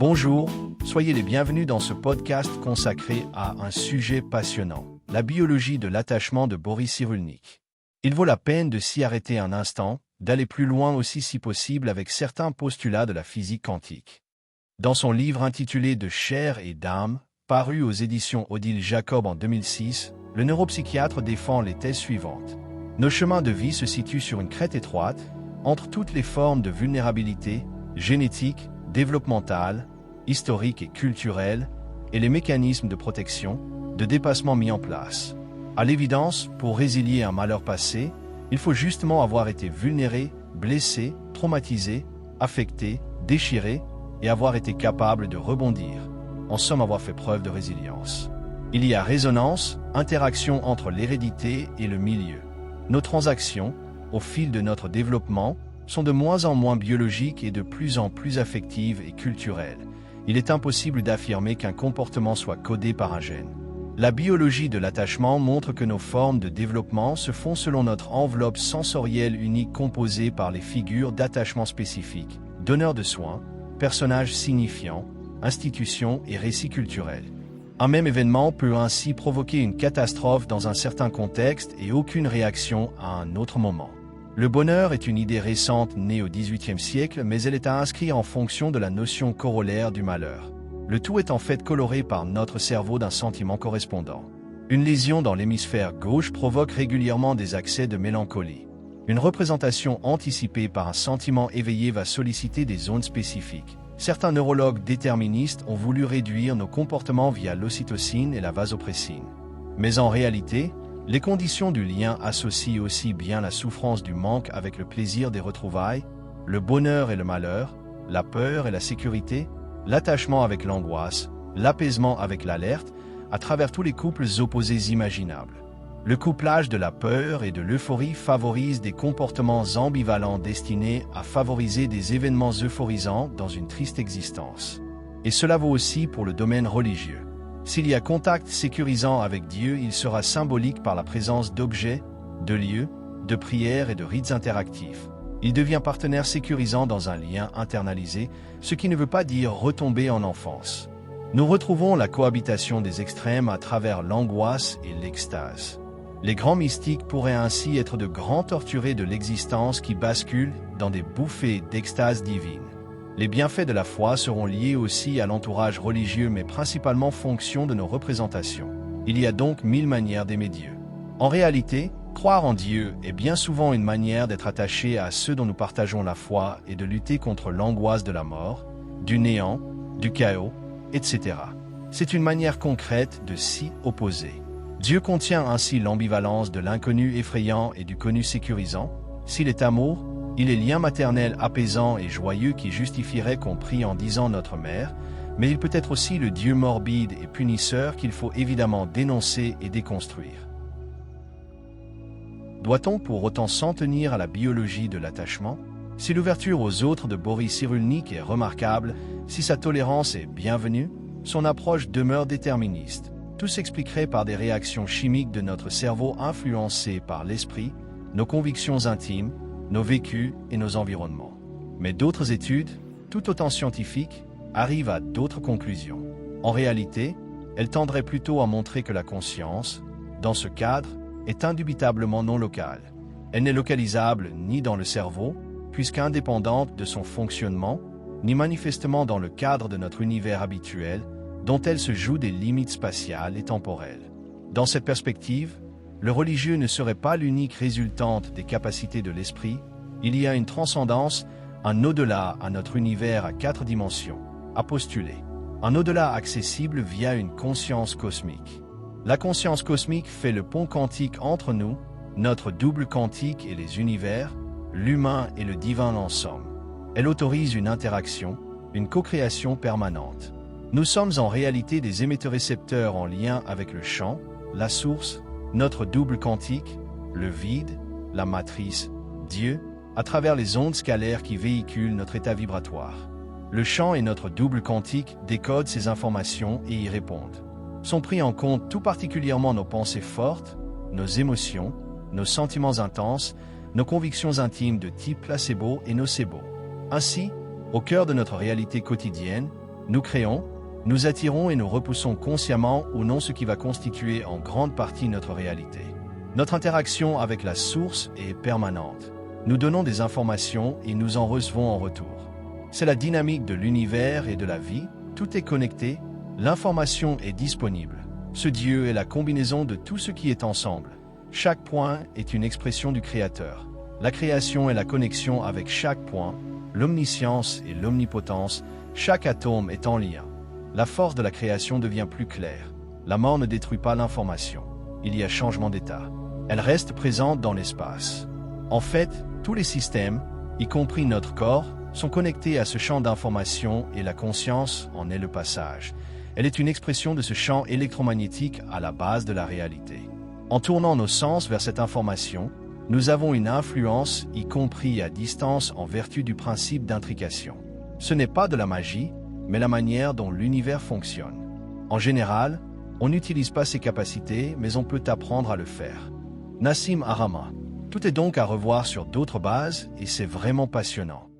Bonjour, soyez les bienvenus dans ce podcast consacré à un sujet passionnant, la biologie de l'attachement de Boris Cyrulnik. Il vaut la peine de s'y arrêter un instant, d'aller plus loin aussi si possible avec certains postulats de la physique quantique. Dans son livre intitulé De chair et d'âme, paru aux éditions Odile Jacob en 2006, le neuropsychiatre défend les thèses suivantes. Nos chemins de vie se situent sur une crête étroite, entre toutes les formes de vulnérabilité, génétique, développementale, historique et culturelle, et les mécanismes de protection, de dépassement mis en place. À l'évidence, pour résilier un malheur passé, il faut justement avoir été vulnéré, blessé, traumatisé, affecté, déchiré, et avoir été capable de rebondir. En somme, avoir fait preuve de résilience. Il y a résonance, interaction entre l'hérédité et le milieu. Nos transactions, au fil de notre développement, sont de moins en moins biologiques et de plus en plus affectives et culturelles. Il est impossible d'affirmer qu'un comportement soit codé par un gène. La biologie de l'attachement montre que nos formes de développement se font selon notre enveloppe sensorielle unique composée par les figures d'attachement spécifiques, donneurs de soins, personnages signifiants, institutions et récits culturels. Un même événement peut ainsi provoquer une catastrophe dans un certain contexte et aucune réaction à un autre moment. Le bonheur est une idée récente née au XVIIIe siècle, mais elle est à inscrire en fonction de la notion corollaire du malheur. Le tout est en fait coloré par notre cerveau d'un sentiment correspondant. Une lésion dans l'hémisphère gauche provoque régulièrement des accès de mélancolie. Une représentation anticipée par un sentiment éveillé va solliciter des zones spécifiques. Certains neurologues déterministes ont voulu réduire nos comportements via l'ocytocine et la vasopressine. Mais en réalité, les conditions du lien associent aussi bien la souffrance du manque avec le plaisir des retrouvailles, le bonheur et le malheur, la peur et la sécurité, l'attachement avec l'angoisse, l'apaisement avec l'alerte, à travers tous les couples opposés imaginables. Le couplage de la peur et de l'euphorie favorise des comportements ambivalents destinés à favoriser des événements euphorisants dans une triste existence. Et cela vaut aussi pour le domaine religieux. S'il y a contact sécurisant avec Dieu, il sera symbolique par la présence d'objets, de lieux, de prières et de rites interactifs. Il devient partenaire sécurisant dans un lien internalisé, ce qui ne veut pas dire retomber en enfance. Nous retrouvons la cohabitation des extrêmes à travers l'angoisse et l'extase. Les grands mystiques pourraient ainsi être de grands torturés de l'existence qui basculent dans des bouffées d'extase divine. Les bienfaits de la foi seront liés aussi à l'entourage religieux, mais principalement fonction de nos représentations. Il y a donc 1000 manières d'aimer Dieu. En réalité, croire en Dieu est bien souvent une manière d'être attaché à ceux dont nous partageons la foi et de lutter contre l'angoisse de la mort, du néant, du chaos, etc. C'est une manière concrète de s'y opposer. Dieu contient ainsi l'ambivalence de l'inconnu effrayant et du connu sécurisant. S'il est amour, il est lien maternel apaisant et joyeux qui justifierait qu'on prie en disant Notre Mère, mais il peut être aussi le Dieu morbide et punisseur qu'il faut évidemment dénoncer et déconstruire. Doit-on pour autant s'en tenir à la biologie de l'attachement? Si l'ouverture aux autres de Boris Cyrulnik est remarquable, si sa tolérance est bienvenue, son approche demeure déterministe. Tout s'expliquerait par des réactions chimiques de notre cerveau influencées par l'esprit, nos convictions intimes, nos vécus et nos environnements. Mais d'autres études, tout autant scientifiques, arrivent à d'autres conclusions. En réalité, elles tendraient plutôt à montrer que la conscience, dans ce cadre, est indubitablement non locale. Elle n'est localisable ni dans le cerveau, puisqu'indépendante de son fonctionnement, ni manifestement dans le cadre de notre univers habituel, dont elle se joue des limites spatiales et temporelles. Dans cette perspective, le religieux ne serait pas l'unique résultante des capacités de l'esprit. Il y a une transcendance, un au-delà à notre univers à 4 dimensions, à postuler. Un au-delà accessible via une conscience cosmique. La conscience cosmique fait le pont quantique entre nous, notre double quantique et les univers, l'humain et le divin en somme. Elle autorise une interaction, une co-création permanente. Nous sommes en réalité des émetteurs-récepteurs en lien avec le champ, la source, notre double quantique, le vide, la matrice, Dieu, à travers les ondes scalaires qui véhiculent notre état vibratoire. Le champ et notre double quantique décodent ces informations et y répondent. Sont pris en compte tout particulièrement nos pensées fortes, nos émotions, nos sentiments intenses, nos convictions intimes de type placebo et nocebo. Ainsi, au cœur de notre réalité quotidienne, Nous créons, nous attirons et nous repoussons consciemment ou non ce qui va constituer en grande partie notre réalité. Notre interaction avec la source est permanente. Nous donnons des informations et nous en recevons en retour. C'est la dynamique de l'univers et de la vie, tout est connecté, l'information est disponible. Ce Dieu est la combinaison de tout ce qui est ensemble. Chaque point est une expression du Créateur. La création est la connexion avec chaque point, l'omniscience et l'omnipotence, chaque atome est en lien. La force de la création devient plus claire. La mort ne détruit pas l'information. Il y a changement d'état. Elle reste présente dans l'espace. En fait, tous les systèmes, y compris notre corps, sont connectés à ce champ d'information et la conscience en est le passage. Elle est une expression de ce champ électromagnétique à la base de la réalité. En tournant nos sens vers cette information, nous avons une influence, y compris à distance, en vertu du principe d'intrication. Ce n'est pas de la magie, mais la manière dont l'univers fonctionne. En général, on n'utilise pas ses capacités, mais on peut apprendre à le faire. Nassim Haramein. Tout est donc à revoir sur d'autres bases et c'est vraiment passionnant.